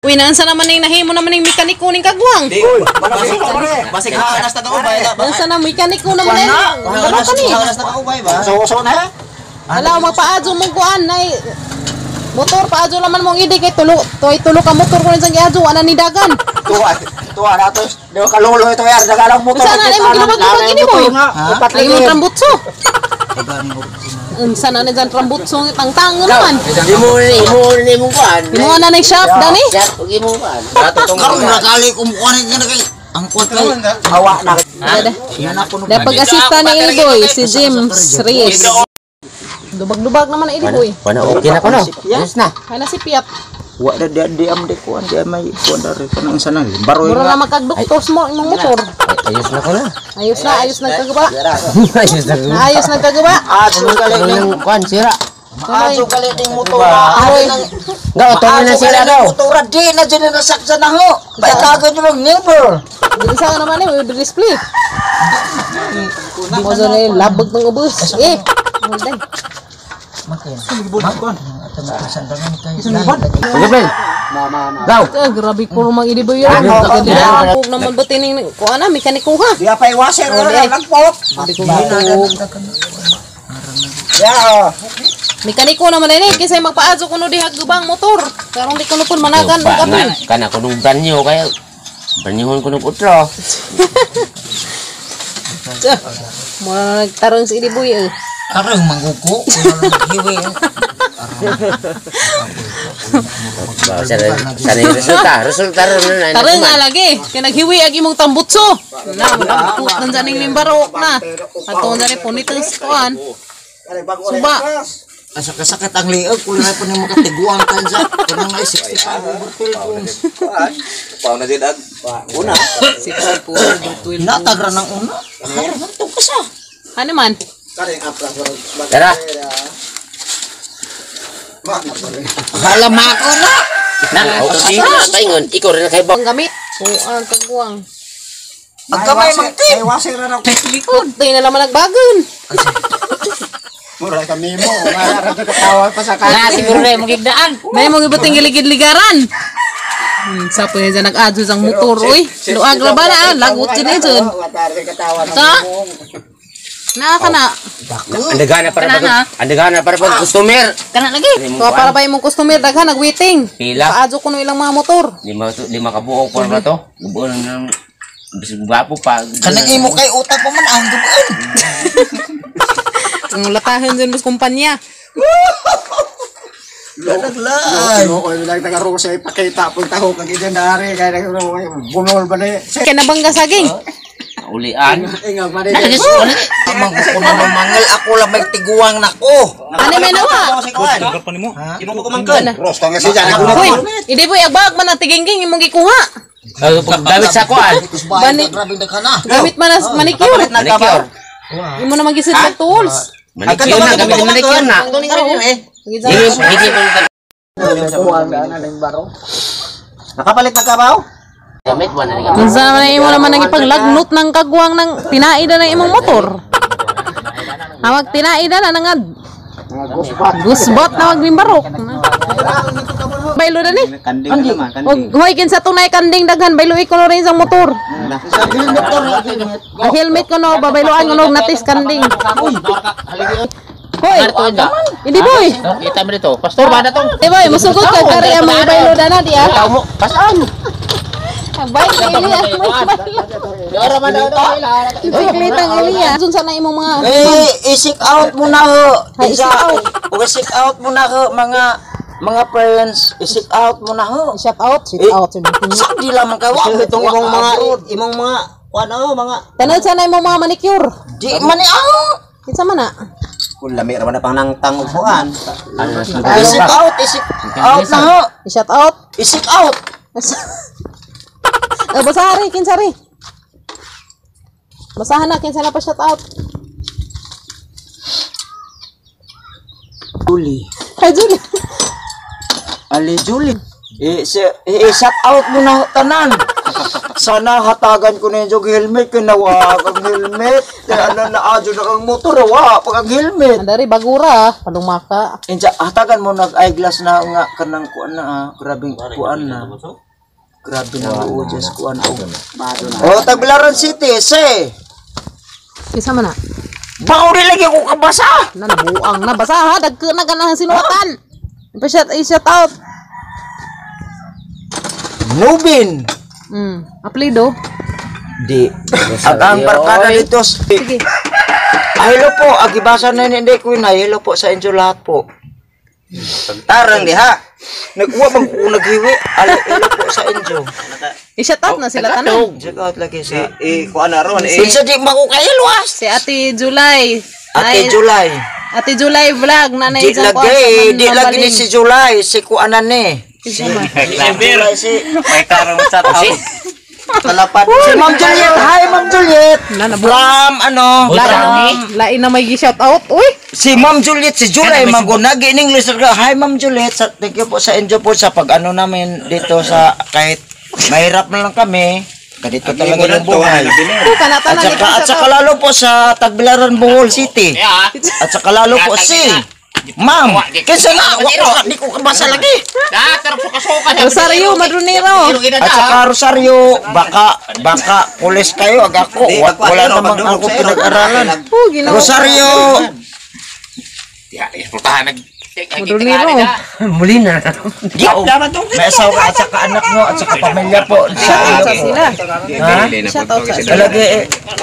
Pinansa naman yung nahimo naman yung mekaniko ning kagwang. Basig hanas na kaubay. Nansa na mekaniko naman yung Hanas na kaubay ba? So na. Wala, magpaadyo mong kuan na motor, paadyo naman mong idi kay tulo ka motor ko rin sa giadyo, ana ni dagan. Tuwa na to. Di ba kalolo ito yar, nagalang motor. Saan na mo ginubag-ubag ini mo? Ay mo trambutso. Unsa na dyan trambutso tang-tang naman. Imo mo kuan. Imo na nang shop dani. Imo kuan. Karon na kali kumukuan nga kay ang kwat kay Awa na. yan ako no. Da pag-asista ni Ilboy si James Reyes. Dubag-dubag naman na Ilboy. Wala okay na ko no. Yes na. Ay na si Piat. Wa di am de kuan di may kuan dari kanang sanang baroy Mura na magkagdoktos mo imong motor. Ayos na ko na. Ayos na kagaba. Ayos na ko. Ayos na kagaba. Aso galit ning Kuan sira. aso galit ning motor. Nga otomo na sila daw. Motor di na dyan na saksa na ho. Bay kagad yung neighbor. Dili sa naman eh, with display. Mo sa ni labag ng ubos. Mulday. Daw. Grabe ko mang Ilboy yan. Huwag naman ba tining ko ana mekaniko ha. Di pa iwaser wala lang po. Ya. Mekaniko naman ini kasi magpaadyo kuno diha gubang motor. Karon di kuno pun managan og kami. Kana ko nung branyo kaya branyuhon ko nung utro. Mo nagtarong si Ilboy eh. Karang mangguko. Hiwi. Resulta rin. Tarong nga lagi. Kaya naghiwi ag imong tambutso. Na, magput nang janing limbarok na. Ato na rin punit ang skuan. Suba. Asa kasakit ang liog. Kung na po niyo makatiguan ka dyan. Kung nga 65 overfill pounds. Pao na din ag. Una. 6 po, 12. Natagra ng una. Akara ng tugkasa. Ano man? Tara. Halama ko na. Paingon, ikaw rin kay Ang gamit. Ang kagwang. Ang kamay magtin. Tayo na naman nagbagon. Mura kami mo. Mara ka katawa pa sa Na, siguro na yung magigdaan. May mga ibating giligid-ligaran. Sa po yan dyan nag-adyo sang motor. Uy, luag na ba na? Lagot yun eh dyan. Sa? Naka na. Andagana para pag customer. Kana lagi. Kuha para ba yung customer daghan nag-waiting. Pila? Paadyo ko no ilang mga motor. Lima kabuok pa ba to? Gubuon ng bisig gwapo pa. Kanang imo kay utak pa man ang dumaan. Ang latahan dyan mas kumpanya. Naglaan. Ko lang taga ro sa ipakita pun taho kag idan dari kay bunol ba ni. Kaya nabangga saging. Ulian. Ano Amang ko na mangal ako lang may tiguang nako. may nawa? Imo ko kumangkan. Ros ka nga siya. Uy, hindi po agbag man ang tigingking imong gikuha. Gamit sa kuan. Banit. Grabe na kana. Gamit man as manicure. Manicure. Imo na magisid sa tools. Manicure na, gamit yung manicure na. Hindi Nakapalit na ka ba? gamit mo na. Minsan naman imo naman nang ipaglagnot ng kagwang ng tinaida ng imong motor. Awag tinaida na nga gusbot na wag limbarok. Baylo na ni. Kanding naman. Og hoy kinsa tunay kanding daghan baylo ikono rin sa motor. Ang helmet ko no babayloan ko no natis kanding. Hoy, hindi boy. Kita mo dito. Pastor ba na to? Di boy, masugod ka kari ang mga baylo na di ah. Pasaan? Bay ini ah. Yara man daw. Iklitang ini ah. Sun sana imong mga I-seek out mo na ho. I-seek out. I-seek out mo na ho mga parents. I-seek out mo na ho. shout out. Sa di lamang ka wa itong imong mga ano mga Tanod sana imong mga manicure. di man ang Kinsa man na? Kung lami raman na pang nang tangupuan. i-seek out na ho. I-shout out. I-seek out. Basari, kinsari. Basahan na, kinsa na pa shout out. Julie. Hi, Julie. Ali Julie. I-shout out mo na ho tanan. Sana hatagan ko na yung helmet. Kinawa kang helmet. Ano na adyo na kang motor. Wa pag ang helmet. Andari bagura, palumaka. Inja, hatagan mo nag-eyeglass na nga kanang kuan na. Grabing kuan na. Grabe na uudjas kuan. O, Tagbilaran City, say. Kisa man na. Bako lagi ko kabasa. Nabuang na basa ha, dagko na ganang sinuwatan. I-shout out. Nubin. Aplido. Di. Ang barkada dito. Sige. Hello po, agibasa na hindi ko na. Hello po sa inyo lahat po. Tarang diha. Nagkuha bang ko naghiwi. Hello po sa inyo. I-shout out na sila tanan. Check out lagi sa kuan na ron. Isa di makukayalwas. Si Ate July. Ate July. Ate July vlog na na Di isang lagi, di lagi ni si July, si kuanan ni. Si July. May tarong chat out. Talapat. Si Ma'am Juliet, hi Ma'am Juliet. From ano? Lain na may gi-shout out. Uy. Si Ma'am Juliet, si July Magunag in English. Hi Ma'am Juliet, thank you po sa inyo po sa pag-ano namin dito sa kahit mahirap na lang kami. Ganito talaga yung buhay. At saka lalo po sa Tagbilaran, Bohol City. At saka lalo po si Ma'am. Kasi na, di ko kabasa lagi. Rosario Madronero. At saka Rosario, baka pulis kayo, ako. Wala namang ako pinag-aralan. Rosario. Madronero. Muli na. May asawa ka at saka anak mo at saka pamilya po. Shout out sila. Ha? Shout out sa sila. Talaga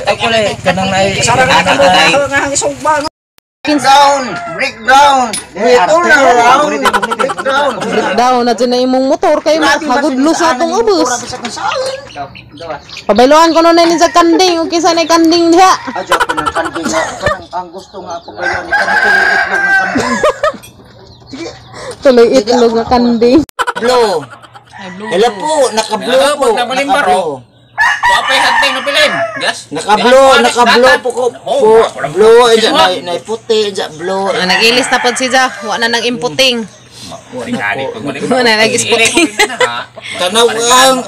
ako lang kanang nai breakdown. Ito na round. Breakdown. Breakdown na dyan na imong motor kayo magudlos na itong ubos. Pabailuan ko nun na sa kanding. Okay sa na kanding diha. Adyo ko ng kanding. Ang gusto nga ako kayo ni kanding itlog ng kanding. Tuloy itlog na kanding. Blue. Hello po, naka-blue po. Naka-blue. Apay hanteng na pilin. Yes. Naka-blue po ko. Blue, na puti, blue. Nag-ilis na po siya. Wala na nang imputing. Wala na nag-isputing. Tanaw ang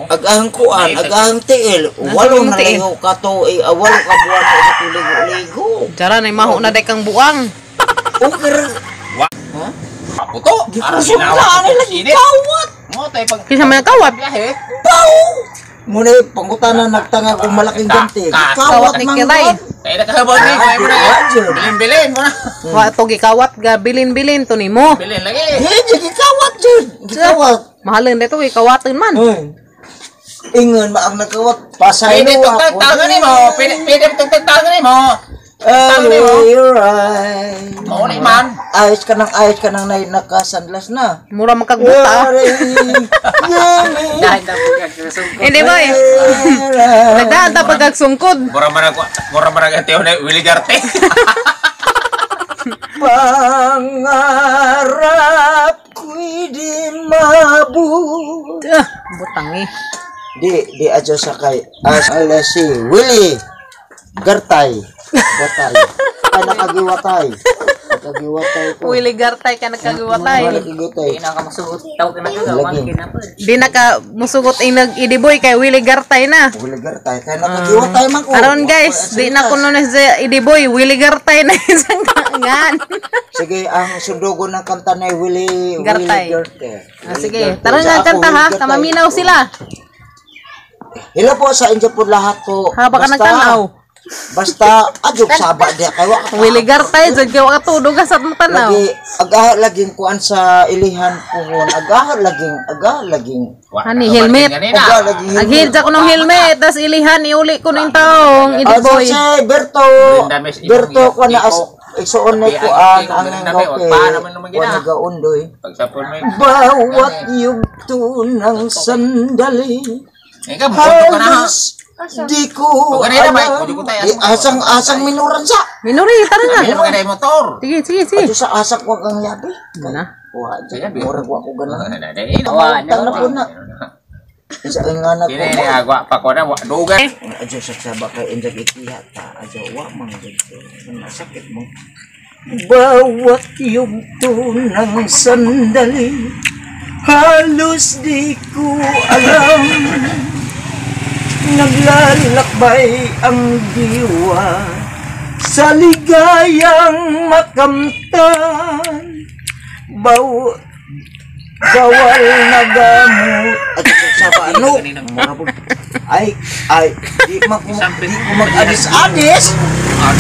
agahang kuan, agahang tiil. Walong na ligo ka to, walong kabuan ko sa tuligo-ligo. Tara na maho na day kang buang. Okay. Puto. Gusto na lagi kawat. Kisa man kawat. Muna pangutanan nagtanga kung malaking ganti. Kawat ni kiray. Kaya nakahabot ni ko mo na. Bilin mo na. Wa to gikawat ga bilin-bilin to nimo. Bilin lagi. Hindi gikawat jud. Gikawat. Mahalin dito gikawatin man. Ingon maang nagkawat pasay Pwede no. itong tangan ni mo. Pwede itong tangan ni mo. You're right. Mo ni man. Ayos ka nang nakasandlas na. Mura makagbuta. Hindi boy. Nagdaan ta pagagsungkod. Mura marag ate na Willie Garte. Pangarap ko'y di mabut. Butang eh. Di aja sakay. Si Willie Gartay. Ay nakagiwatay ko. Willie Gartay ka nagkagiwatay. Nakagiwatay. Di naka musugot inag idiboy kay Willie Gartay na. Willie Gartay kay nakagiwatay man ko. Aron guys, di na kuno na sa idiboy Willie Gartay na isang kangan. Sige, ang sundugon ng kanta ni Willie Gartay. Sige, Gartay. tara nga kanta ha, tamaminaw sila. Hello po sa inyo po lahat po. Ha, baka nagtanaw. Basta adyo saba dia kay wa. Willie Gartay jud kay wa katudog sa mong tanaw. Agaha laging kuan sa ilihan ko hon. Agaha laging. Ani helmet. Agaha laging. Aghil ja ko ng helmet tas ilihan iuli ko ning taong idiboy. Berto ko na isuon ni kuan ang ngoke. Kuan nagaundoy. Bawat yugto ng sandali. Ikaw mo ka na. Di ko asang minuran sa Minuri tara na. Ano maganda yung motor? Sige. ato sa asak ko kang yabi Gana. wa dyan murag wa ko ganan Awan. tang na po na isa nga na ko Ini agak pa ko na dugan. ajo sa saba kay injak itiyata ajo wa man dito masakit mo bawat yugto ng sandali Halos di ko alam, naglalakbay ang diwa sa ligayang makamtan. Bawal na gamot at sa ano ay di ko mag-adis-adis,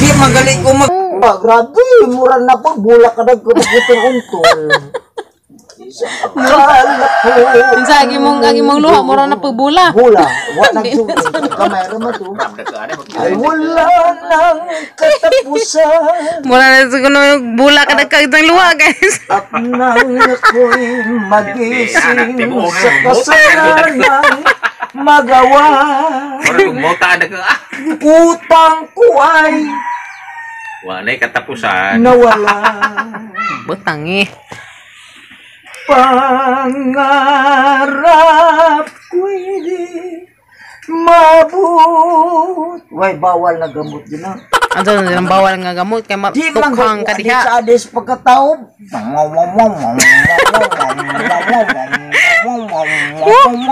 di magaling ko grabe, mura na po bulak ka nagkumputol-untol. Minsan agi mong luha mura na pagbula. Bula, wa nagtugtog kamay ra to. Ay wala nang katapusan. Mura na siguro bula ka nagkagdang luha, guys. At nang ako'y magising sa kasalanan magawa. Utang ko ay Walay katapusan. nawala. Butang eh. Pangarap ko'y di mabut. Way, bawal na gamot din na. Ano na bawal nga gamot kay matukhang ka diha. Sa adis pagkatao.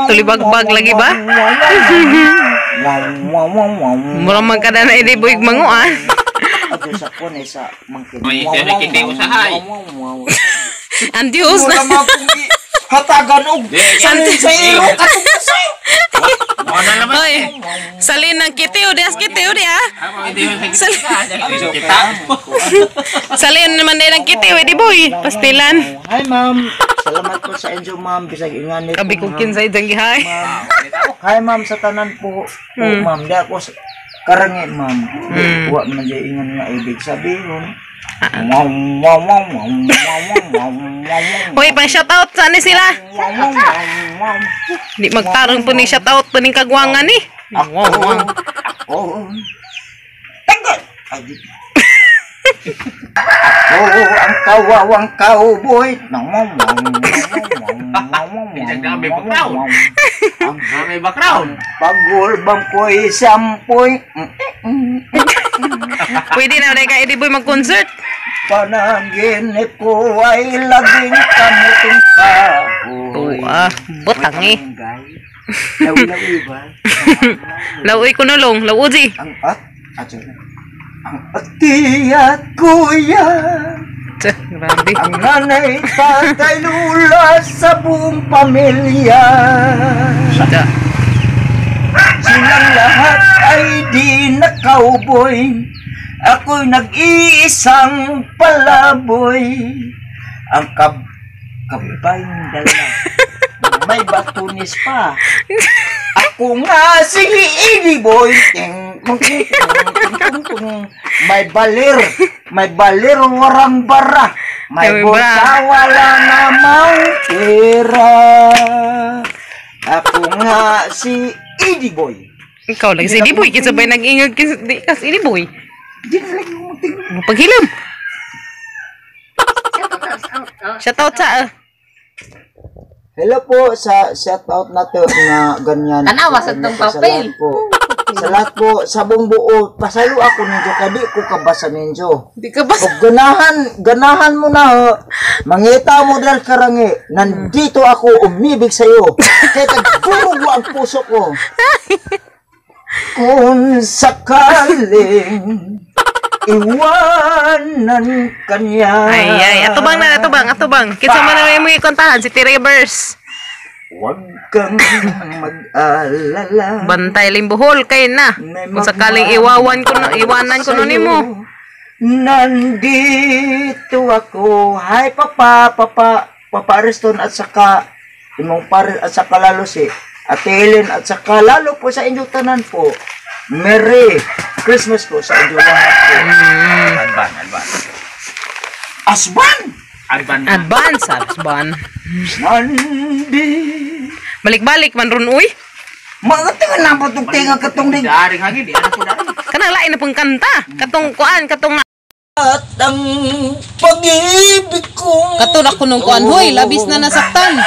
Tulibagbag lagi ba? Mura man kada na idi buig manguan. Ato sa kun sa mangkin. May kiti usahay. Ang Diyos na. Mura mapungi hatagan og santi sa ilo katong sayo. Mana naman. Oy, salin ng kitiw dias kitiw dia. Salin naman din ng kitiw di boy. Pastilan. Hi ma'am. Salamat po sa inyo ma'am bisag inganit. Abi ko kinsay dang gihay. Hi ma'am sa tanan po. Ma'am, di ako karangi ma'am. Wa man jay ingon nga ibig sabihin. Hoy, pang shoutout saan ni sila? Di magtarong po ni shoutout po ning kagwangan ni. Oh. Tanggal. Ang kawawang cowboy. May background. May background. Pagulbang ko'y sampoy. Pwede na rin ka boy mag-concert. Panaginip ko ay laging kamuting kahoy. Butang eh. Lawi-lawi ba? Lawi ko nulong, lawuji. Ang ati at kuya, Grabe. ang nanay, tatay, lula sa buong pamilya. Silang lahat ay di na cowboy. Ako'y nag-iisang palaboy. Ang kabayang dala. May batunis pa. Ako nga si Iggy Boy. May balir warang bara. May bulsa wala namang pera. Ako nga si Iggy Boy. Ikaw lang si Iggy Boy. Kisabay nag-ingag kasi Iggy Boy. Di na lang yung tingin. Paghilam. Shoutout sa Hello po sa shoutout na to na ganyan. Tanawa sa tong papel. Sa lahat po, sa buong buo, pasalo ako ninyo, kadi ko kabasa ninyo. Di ka ba? O ganahan mo na, mangita mo dahil karangi, nandito ako, umibig sa'yo. Kaya tagpurog ang puso ko. Kung sakaling iwanan kanya. Ay, atubang. Kinsa man na may ikontahan si T-Reverse. Huwag kang mag-alala. Bantay limbuhol kay na. Kung sakaling iwanan ko no nimo. Nandito ako. Hi Papa Ariston at saka imong pare at saka lalo si Ate Helen at saka lalo po sa inyong tanan po. Merry Christmas po sa inyong lahat po. Advance. Nandi. Balik-balik man ron uy. Mga tingnan na po itong tinga katong din. Dari lagi di anak ko dari. Kanang lain na pong kanta. Katong na. At ang pag-ibig kong Katong ako nung kuan hoy, labis na nasaktan.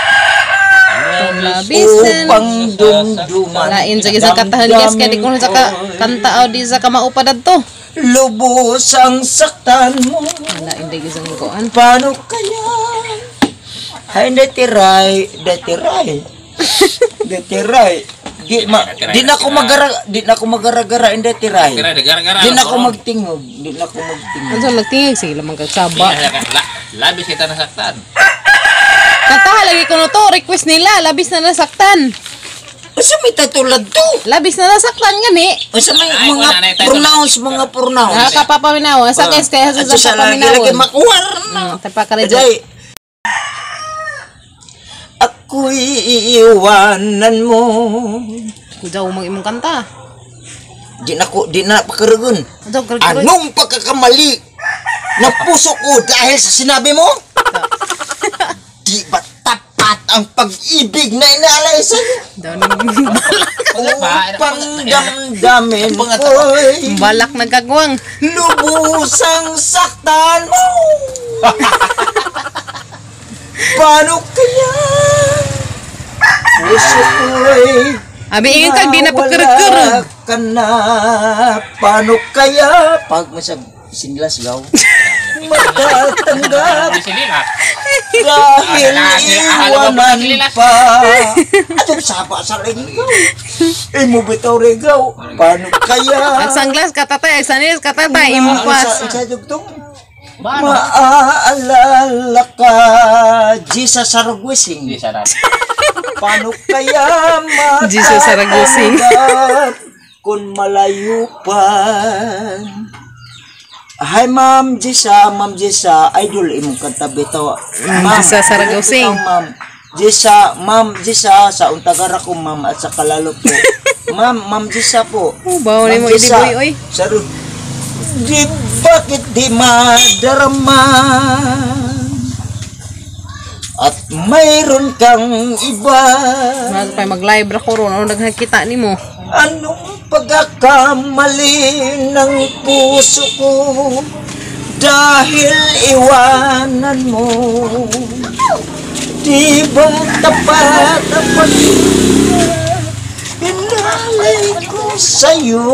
Labis na. upang dumduman. Lain sa isang kantahan guys kaya di ko sa kanta o di sa kamaupa dadto. Lubos ang saktan mo. Lain di isang kuan. Paano kaya Hay dati ray. Di na ako magara-gara hindi tiray. Gara-gara. Di na ako magtingog. Ano nagtingig sige lamang kagsaba. Labis kita nasaktan. Kantaha lagi ko no to, request nila, labis na nasaktan. Asa may tatulad to? Labis na nasaktan nga ni. Asa may Ay, wala na yung mga pronounce. Nakakapapaminaw, sa kes kaya sa papaminaw. Lagi makuwar. Tapa ka rin. Day. Ako'y iiwanan mo. Kudaw mang imong kanta. Di na pakaragun. Anong pagkakamali ng puso ko dahil sa sinabi mo? Di ba tapat ang pag-ibig na inaalay sa'yo? Upang damdamin ko'y Balak nagkagwang. lubusang saktan mo. Paano kaya puso ko'y Abi ingin kag di na pagkaragkar. mawala ka na. Paano kaya pag masab singlas gaw matatanggap dahil iwanan pa. Atong sapa sa linggaw imo bitaw regaw. Paano kaya Ang sanglas katatay, ang sanis katatay, imong pas. Isa dugtong maaalala ka Jesus Saragwising. Paano kaya Jesus Saragwising. matatanggap kung malayo pa. Hi Ma'am Jisa, idol imong kanta bitaw. Jisa Saragwising. Ma'am Jisa sa untagara ko ma'am at sa kalalo po. Ma'am Jisa po. Oh, bawo ni mo Ma'am Jisa, idiboy oy. Sarod. Di bakit di madarama at mayroon kang iba? Mas pa mag-live ra ko ron, ano naghakita nimo? Anong pagkakamali ng puso ko dahil iwanan mo? Di ba tapat ang pag-inalay ko sa'yo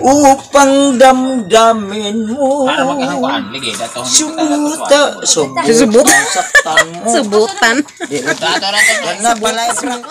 upang damdamin mo? Subutan saktan mo. Subutan. Yan na pala yung